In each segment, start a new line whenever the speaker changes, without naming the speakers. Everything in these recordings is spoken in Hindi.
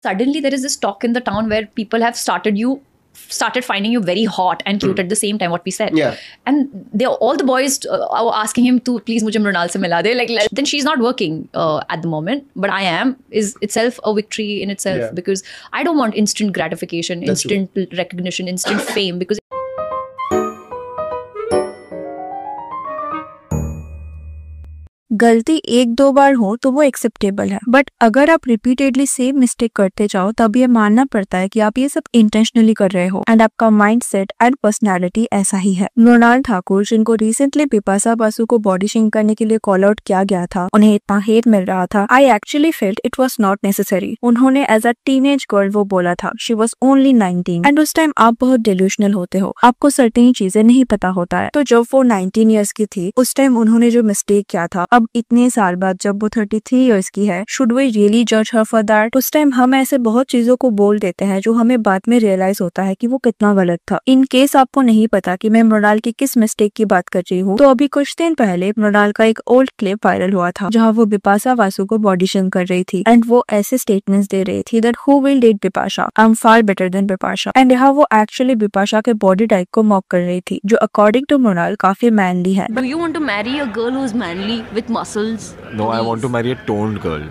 suddenly there is this talk in the town where people have started finding you very hot and cute at the same time, what we said.
Yeah.
And all the boys are asking him to please mujhe Mrunal se mila de. Like, then she's not working at the moment, but I am, is itself a victory in itself.
Yeah.
Because I don't want instant gratification,
That's
instant recognition, instant fame. Because
गलती एक दो बार हो तो वो एक्सेप्टेबल है, बट अगर आप रिपीटेडली सेम मिस्टेक करते जाओ तब ये मानना पड़ता है कि आप ये सब इंटेंशनली कर रहे हो एंड आपका माइंडसेट एंड पर्सनालिटी ऐसा ही है। मृणाल ठाकुर, जिनको रिसेंटली बिपाशा बासु को बॉडी शेमिंग करने के लिए कॉल आउट किया गया था, उन्हें इतना हेट मिल रहा था, I actually felt it was not necessary. उन्होंने एज अ टीनेज गर्ल वो बोला था, शी वाज ओनली 19 एंड उस टाइम आप बहुत डिल्यूशनल होते हो, आपको सर्टेन चीजें नहीं पता होता है। तो जब वो 19 ईयर्स की थी उस टाइम उन्होंने जो मिस्टेक किया था, अब इतने साल बाद जब वो 33 इयर्स की है, शुड वी रियली जज हर फॉर दैट? उस टाइम हम ऐसे बहुत चीजों को बोल देते हैं जो हमें बाद में रियलाइज होता है कि वो कितना गलत था। इन केस आपको नहीं पता कि मैं मृणाल की किस मिस्टेक की बात कर रही हूँ, तो अभी कुछ दिन पहले मृणाल का एक ओल्ड क्लिप वायरल हुआ था जहाँ वो बिपाशा बासु को बॉडी शेमिंग कर रही थी एंड वो ऐसे स्टेटमेंट्स दे रही थी that who will date Bipasha, I am far better than Bipasha. And यहाँ वो एक्चुअली बिपाशा के बॉडी टाइप को मॉक कर रही थी, जो अकॉर्डिंग टू मृणाल काफी मैनली है।
Do you want to marry a girl who's manly with muscles?
No, I want to marry a toned girl.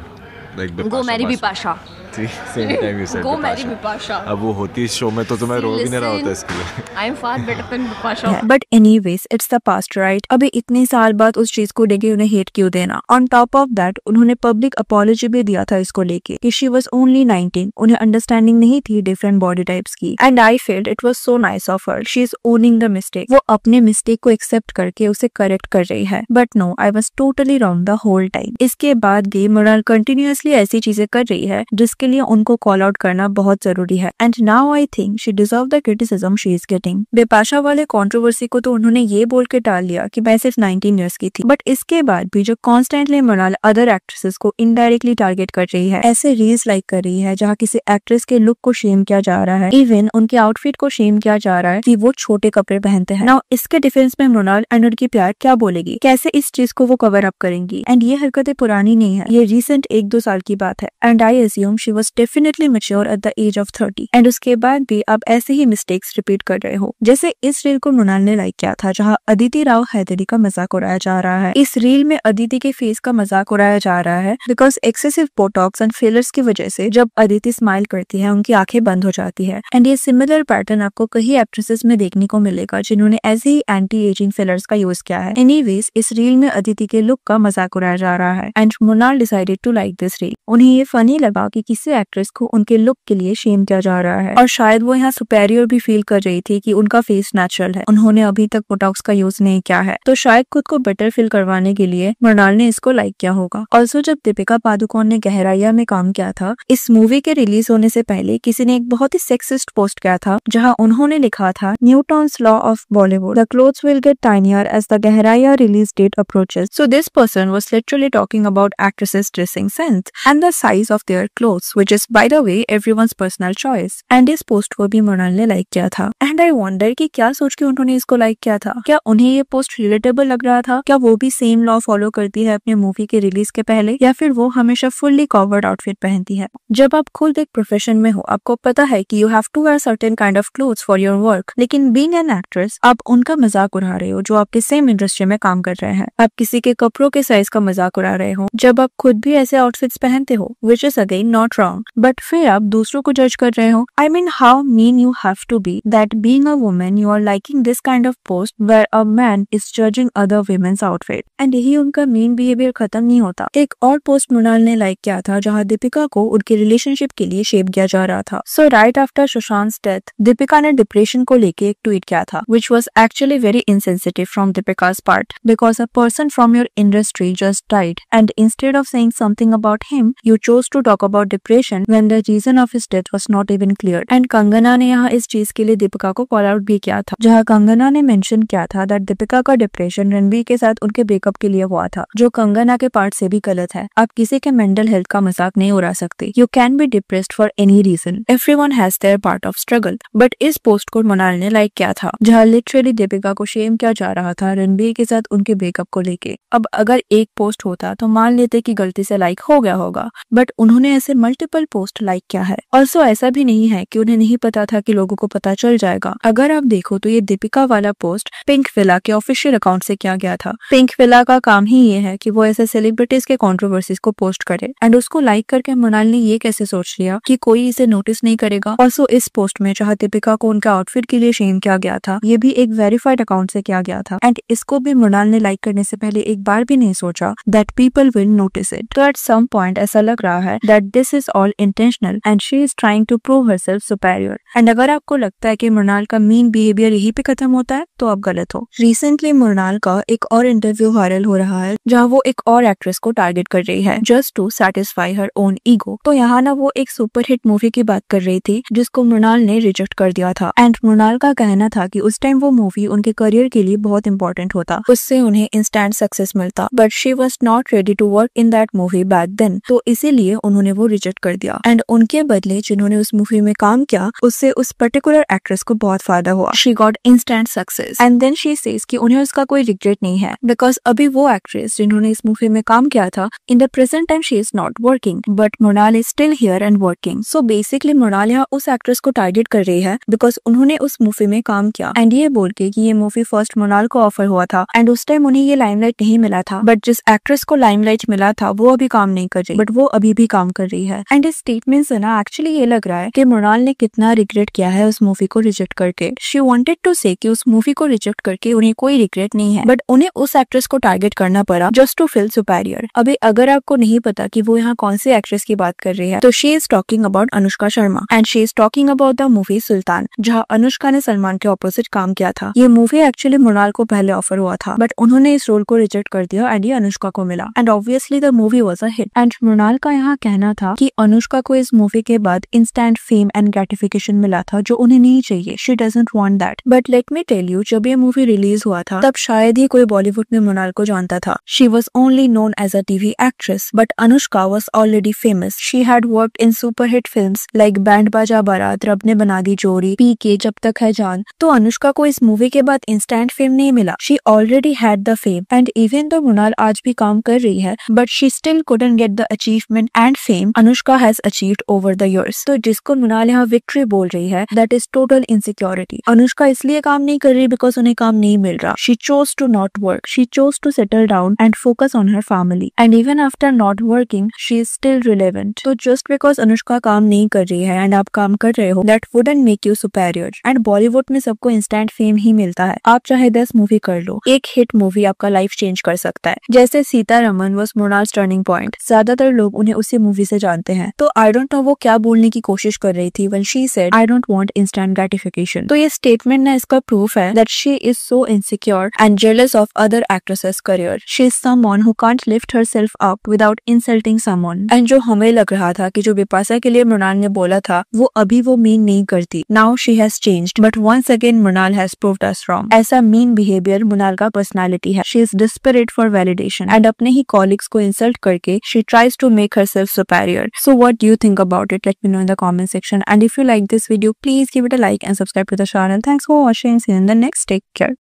Like Bipasha
Go marry
Basu.
Bipasha.
See, same time you said
Go
Bipasha.
marry Bipasha.
अब वो होती इस शो में तो तुम्हें रो भी नहीं रहा होता
Listen,
इसके लिए।
I'm far better than Bipasha.
But anyways it's the past, right? अभी इतने साल बाद उस चीज को लेके उन्हें हेट क्यों देना? ऑन टॉप ऑफ दैट उन्होंने पब्लिक अपॉलॉजी भी दिया था इसको लेके कि शी वाज ओनली 19, उन्हें अंडरस्टैंडिंग नहीं थी डिफरेंट बॉडी टाइप्स की। And I field it was so nice of her, she is owning the mistake. वो अपने मिस्टेक को एक्सेप्ट करके उसे करेक्ट कर रही है, but no, I was totally wrong the whole time. इसके बाद भी मृणाल कंटिन्यूअसली ऐसी चीजें कर रही है जिसके लिए उनको कॉल आउट करना बहुत जरूरी है। And now I think she deserve the criticism she is getting. Bipasha वाले कंट्रोवर्सी को तो उन्होंने ये बोल के टाल दिया कि मैं सिर्फ 19 इयर्स की थी, बट इसके बाद भी जो कॉन्स्टेंटली मृणाल अदर एक्ट्रेसेस को इनडायरेक्टली टारगेट कर रही है, ऐसे रील्स लाइक कर रही है जहाँ किसी एक्ट्रेस के लुक को शेम किया जा रहा है, इवन उनके आउटफिट को शेम किया जा रहा है कि वो छोटे कपड़े पहनते हैं। नाउ इसके डिफेंस में मृणाल एंड उनकी प्यार क्या बोलेगी, कैसे इस चीज को वो कवर अप करेंगी? एंड ये हरकतें पुरानी नहीं है, ये रिसेंट 1-2 साल की बात है। And I assume she was definitely mature at the age of 30 and उसके बाद भी आप ऐसे ही मिस्टेक्स रिपीट कर रहे हो। जैसे इस रील को मृणाल ने लाइक किया था जहाँ अदिति राव हैदरी का मजाक उड़ाया जा रहा है। इस रील में अदिति के फेस का मजाक उड़ाया जा रहा है because excessive Botox and fillers की वजह से जब अदिति स्माइल करती है उनकी आंखें बंद हो जाती है। एंड ये सिमिलर पैटर्न आपको कई एक्ट्रेसेस में देखने को मिलेगा जिन्होंने ऐसे ही एंटी एजिंग फिलर्स का यूज किया है। एनीवेज, इस रील में अदिति के लुक का मजाक उड़ाया जा रहा है and Mrinal decided to like this reel. उन्हें ये फनी लगा कि किसी एक्ट्रेस को उनके लुक के लिए शेम किया जा रहा है और शायद वो यहाँ सुपेरियर भी फील कर रही थी कि उनका फेस नेचुरल है, उन्होंने अभी तक बोटॉक्स का यूज नहीं किया है, तो शायद खुद को बेटर फील करवाने के लिए मृणाल ने इसको लाइक किया होगा। ऑल्सो जब दीपिका पादुकोण ने गहराइया में काम किया था, इस मूवी के रिलीज होने से पहले किसी ने एक बहुत ही सेक्सिस्ट पोस्ट किया था जहाँ उन्होंने लिखा था, Newton's law of Bollywood, the clothes will get tinier as the गहराइया release date approaches. So this person was literally talking about actresses dressing sense and the size of their clothes, which is by the way everyone's personal choice. And इस पोस्ट को भी मृणाल ने लाइक किया था। एंड आई वंडर कि क्या सोच के उन्होंने इसको लाइक किया था? क्या उन्हें ये पोस्ट रिलेटेबल लग रहा था? क्या वो भी सेम लॉ फॉलो करती है अपने मूवी के रिलीज के पहले, या फिर वो हमेशा फुल्ली कवर्ड आउटफिट पहनती है? जब आप खुद एक प्रोफेशन में हो, आपको पता है कि you have to wear certain kind of clothes for your work, लेकिन बीइंग एन एक्ट्रेस आप उनका मजाक उड़ा रहे हो जो आपके सेम इंडस्ट्री में काम कर रहे हैं। आप किसी के कपड़ों के साइज का मजाक उड़ा रहे हो जब आप खुद भी ऐसे आउटफिट्स पहनते हो, which is again not wrong, but फिर आप दूसरों को जज कर रहे हो। I mean, how mean you have to be that being a woman you are liking this kind of post where a man is judging other women's outfit? And यही उनका मीन बिहेवियर खत्म नहीं होता। एक और पोस्ट मृणाल ने लाइक किया था जहाँ दीपिका को उनके रिलेशनशिप के लिए शेप किया जा रहा था। So right after Sushant death, Deepika ने डिप्रेशन को लेके एक ट्वीट किया था, which was actually very insensitive from Deepika's part, because a person from your industry just died, and instead of saying something about him, you chose to talk about depression when the reason of his death was not even clear. And Kangana ने यहाँ इस चीज के लिए दीपिका को कॉल आउट भी किया था, जहाँ कंगना ने मेंशन किया था दैट दीपिका का डिप्रेशन रणबीर के साथ उनके ब्रेकअप के लिए हुआ था, जो कंगना के पार्ट से भी गलत है। आप किसी के मेंटल हेल्थ का मजाक नहीं उड़ा सकते। You can be depressed for any reason, everyone has their part of struggle. But इस पोस्ट को मृणाल ने लाइक किया था जहाँ लिटरली दीपिका को शेम किया जा रहा था रणबीर के साथ उनके ब्रेकअप को लेके। अब अगर एक पोस्ट होता तो मान लेते कि गलती से लाइक हो गया होगा, बट उन्होंने ऐसे मल्टीपल पोस्ट लाइक किया है। ऑल्सो ऐसा भी नहीं है कि उन्हें नहीं पता था कि लोगों को पता चल जाएगा। अगर आप देखो तो ये दीपिका वाला पोस्ट पिंक विला के ऑफिशियल अकाउंट से किया गया था। पिंक विला का काम ही ये है कि वो ऐसे सेलिब्रिटीज के कंट्रोवर्सीज को पोस्ट करे एंड उसको लाइक करके मृणाल ने ये कैसे सोच लिया कि कोई इसे नोटिस नहीं करेगा। ऑल्सो इस पोस्ट में जहाँ दीपिका को उनका आउटफिट के लिए शेम किया गया था, ये भी एक वेरीफाइड अकाउंट से किया गया था एंड इसको भी मृणाल ने लाइक करने से पहले एक बार भी नहीं सोचा that people will notice it. तो एट सम पॉइंट ऐसा लग रहा है that this is all intentional and she is trying to prove herself superior. And अगर आपको लगता है कि मृणाल का मीन बिहेवियर यही पे खत्म होता है तो आप गलत हो। रिसेंटली मृणाल का एक और इंटरव्यू वायरल हो रहा है जहाँ वो एक और एक्ट्रेस को टारगेट कर रही है just to satisfy her own ego. तो यहाँ ना वो एक सुपरहिट मूवी की बात कर रही थी जिसको मृणाल ने रिजेक्ट कर दिया था एंड मृणाल का कहना था कि उस टाइम वो मूवी उनके करियर के लिए बहुत इंपॉर्टेंट होता, उससे उन्हें इंस्टेंट सक्सेस मिलता, but she was not ready to work in that movie back then. तो इसीलिए उन्होंने वो रिजेक्ट कर दिया एंड उनके बदले जिन्होंने उस मूवी में काम किया उससे उस पर्टिकुलर एक्ट्रेस को बहुत फायदा हुआ। She got instant success and then she says कि उन्हें उसका कोई रिग्रेट नहीं है बिकॉज अभी वो एक्ट्रेस जिन्होंने इस मूवी में काम किया था in the present time she is not working but Mrinal is still here and working. So basically Mrinal यहाँ उस एक्ट्रेस को टारगेट कर रही है बिकॉज उन्होंने उस मूवी में काम किया एंड ये बोल के कि ये मूवी फर्स्ट मृणाल को ऑफर हुआ था एंड उस टाइम उन्हें ये लाइमलाइट नहीं मिला था, बट जिस एक्ट्रेस को लाइमलाइट मिला था वो अभी काम नहीं कर रही बट वो अभी भी काम कर रही है। एंड इस स्टेटमेंट से ना एक्चुअली ये लग रहा है कि मृणाल ने कितना रिग्रेट किया है उस मूवी को रिजेक्ट करके। शी वांटेड टू से कि उस मूवी को रिजेक्ट करके उन्हें कोई रिग्रेट नहीं है बट उन्हें उस एक्ट्रेस को टारगेट करना पड़ा जस्ट टू फील सुपेरियर। अभी अगर आपको नहीं पता कि वो यहाँ कौन सी एक्ट्रेस की बात कर रही है तो she is talking about Anushka Sharma and she is talking about the movie Sultan जहाँ अनुष्का ने सलमान के ऑपोजिट काम किया था। ये मूवी एक्चुअली मृणाल को पहले ऑफर हुआ था बट उन्होंने इस रोल को रिजेक्ट कर दिया एंड ये अनुष्का को मिला and obviously the movie was a hit. And Mrinal का यहाँ कहना था कि अनुष्का को इस मूवी के बाद इंस्टेंट फेम एंड ग्रेटिफिकेशन मिला था जो उन्हें नहीं चाहिए। She doesn't want that. But let me tell you, जब ये मूवी रिलीज हुआ था तब शायद ही कोई बॉलीवुड में मृणाल को जानता था। She was only known as a TV actress but Anushka was already famous. She had worked in superhit films like Band Baaja Baaraat, रब ने बना दी जोड़ी, पीके, जब तक है जान। तो अनुष्का को इस मूवी के बाद इंस्टेंट फेम नहीं मिला। She already had the fame and even though Mrinal आज भी काम कर रही है but she still couldn't get the achievement and fame Anushka has achieved over the years। तो जिसको मृणाल यहाँ विक्ट्री बोल रही है that is total insecurity। Anushka इसलिए काम नहीं कर रही बिकॉज उन्हें काम नहीं मिल रहा। She chose to not work, she chose to settle down and focus on her family and even after not working she is still relevant। तो just because अनुष्का काम नहीं कर रही है एंड आप काम कर रहे हो that wouldn't make you superior। And Bollywood में सबको इंस्टेंट फेम ही मिलता है। आप चाहे 10 मूवी कर लो, एक हिट मूवी आपका लाइफ चेंज कर सकता है। जैसे Sitharaman was Mrunal's turning point, ज्यादातर लोग उन्हें उसी मूवी से जानते हैं। तो आई डोंट नो वो क्या बोलने की कोशिश कर रही थी when she said I don't want instant gratification। तो ये स्टेटमेंट ना इसका प्रूफ है that she is so insecure and jealous of other actresses career। She is someone who can't lift herself up without insulting someone। And जो हमें लग रहा था कि जो बिपाशा के लिए मृणाल ने बोला था वो अभी वो मीन नहीं करती। Now she has changed but once again Mrinal has proved us wrong। ऐसा मीन बिहेवियर मृणाल का पर्सनालिटी है। She is desperate for validation and अपने ही कॉलिग्स को इंसल्ट करके she tries to make herself superior। So what do you think about it? Let me know in the comment section and if you like this video please give it a like and subscribe to the channel। Thanks for watching, see you in the next, take care।